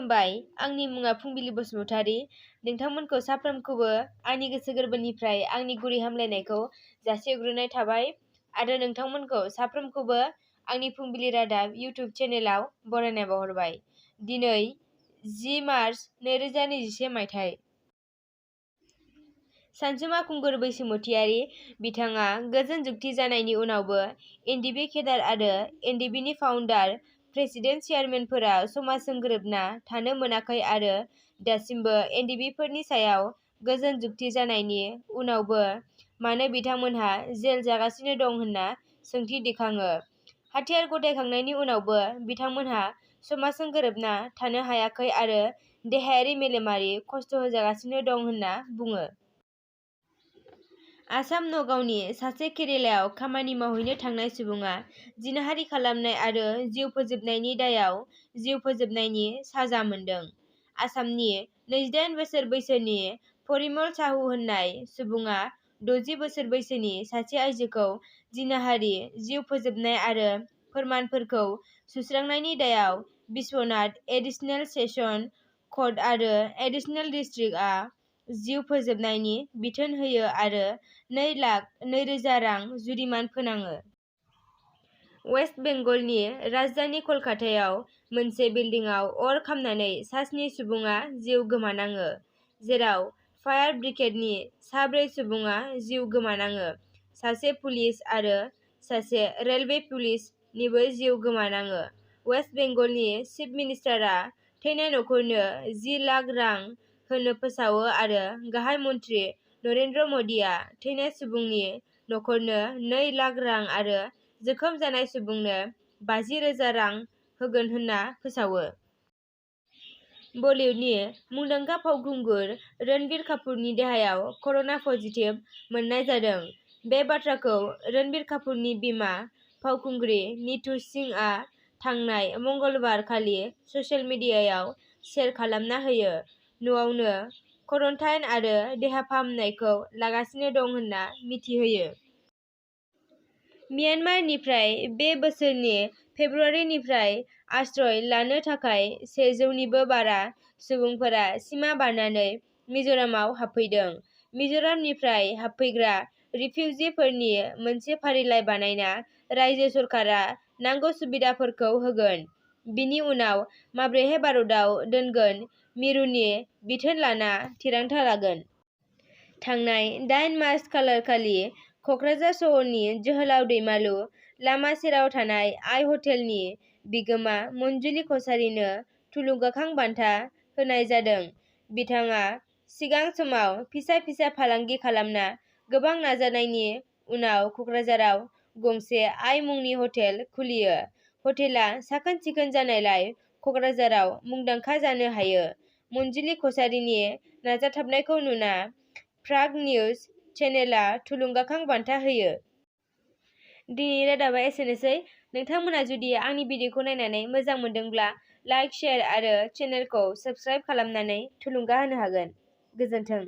खुलुमबाय, आंनि मुङा फुंबिलि बसुमतारी। नोंथांमोनखौ साफ्रोमखौबो आंनि गोसो गोरबोनिफ्राय आंनि गुरै हामलायनायखौ जासिहरग्रोनाय थाबाय आरो नोंथांमोनखौ साफ्रोमखौबो आंनि फुंबिलि रादाब इउटुब चेनेलाव बरायनाय बावहरबाय। दिनै 10 मार्च 2021 मायथाइ। सानसुमा खुंगुर बैसोमुतियारि बिथाङा गोजोन जुक्ति जानायनि उनावबो एनडिएफबी केडार आरो एनडिएफबीनि फाउन्डार प्रेसिडेन्ट चेयारमेनफोरा समाजजों गोरोबना थानो मोनाखै आरो दासिमबो एनडिएफबीफोरनि सायाव गोजोन जुक्ति जानायनि उनावबो मानो बिथांमोनहा जेल जागासिनो दं होनना सोंथि दैखाङो। हाथियार गथायखांनायनि उनावबो बिथांमोनहा समाजजों गोरोबना थानो हायाखै आरो देहायारि मेलेमारि खस्थ' होजागासिनो दं होनना बुङो। आसाम नगावनि सासे केरेलायाव खामानि मावहैनो थांनाय सुबुङा जिनाहारि खालामनाय आरो जिउ फोजोबनायनि दायाव जिउ फोजोबनायनि साजा मोन्दों। आसामनि 28 बोसोर बैसोनि परिमल साहु होननाय सुबुङा 60 बोसोर बैसोनि सासे आइजोखौ जिनाहारि जिउ फोजोबनाय आरो फोरमानफोरखौ सुस्रांनायनि दायाव बिश्वनाथ एडिशनेल सेसन कर्ट आरो एडिशनेल डिस्ट्रिक्टआ जिउ फोजोबनायनि बिथोन होयो आरो 2,02,000 रां जुरिमान फोनाङो। वेस्ट बेंगलनि राजधानी कलकातायाव मोनसे बिल्डिंआव अर खामनानै सा-7 सुबुङा जिउ गोमानाङो, जेराव फायार ब्रिगेडनि सा-4 सुबुङा जिउ गोमानाङो। सासे पुलिस आरो सासे रेलवे पुलिसनिबो जिउ गोमानाङो। वेस्ट बेंगलनि चिफ मिनिस्टारआ थैनाय नखरनो 10 लाख रां होनो फोसावो आरो गाहाय मन्त्रि नरेन्द्र मदिआ थैनाय सुबुंनि नखरनो 2 लाख रां आरो जोखोम जानाय सुबुंनो 50,000 रां होगोन होनना फोसावो। बलिउडनि मुंदांखा फावखुंगुर रणबीर कापुरनि देहायाव कर'ना पजिटिभ मोननाय जादों। बे बाथ्राखौ रणबीर कापुरनि बिमा फावखुंग्रि नीतू सिंहआ थांनाय मंगलबार खालि ससियेल मिडियायाव शेयार खालामना होयो। न'आवनो क्वारन्टाइन आरो देहा फाहामनायखौ लागासिनो दं होनना मिथिहोयो। म्यानमारनिफ्राय बे बोसोरनि फेब्रुआरिनिफ्राय आश्रय लानो थाखाय 100निबो बारा सुबुंफोरा सिमा बारनानै मिज'रामाव हाबफैदों। मिज'रामनिफ्राय हाबफैग्रा रिफिउजिफोरनि मोनसे फारिलाइ बानायना रायजो सरकारा नांगौ सुबिदाफोरखौ होगोन। बिनि उनाव माब्रैहाय भारतआव दोनगोन मिरुनि बिथोन लाना थिरांथा लागोन। थांनाय 8 मार्च खालारखालि क'क्राझार सहरनि जोहोलाव दैमालु लामा सेराव थानाय आइ हटेलनि बिगोमा मंजुलि कछारीनो थुलुंगाखां बान्था होनाय जादों। बिथाङा सिगां समाव फिसा फिसा फालांगि खालामना गोबां नाजानायनि उनाव क'क्राझाराव गंसे आइ मुंनि हटेल खुलियो। हटेला साखोन सिखोन जानायलाय क'क्राझाराव मुंदांखा जानो हायो। मंजुलि कछारीनि नाजाथाबनायखौ नुना प्राग निउज चेनेलआ थुलुंगाखां बान्था होयो। दिनैनि रादाबा एसेनोसै। नोंथांमोना जुदि आंनि भिडिअखौ नायनानै मोजां मोनदोंब्ला लाइक, शेयार आरो चेनेलखौ साबस्क्राइब खालामनानै थुलुंगा होनो हागोन। गोजोन्थों।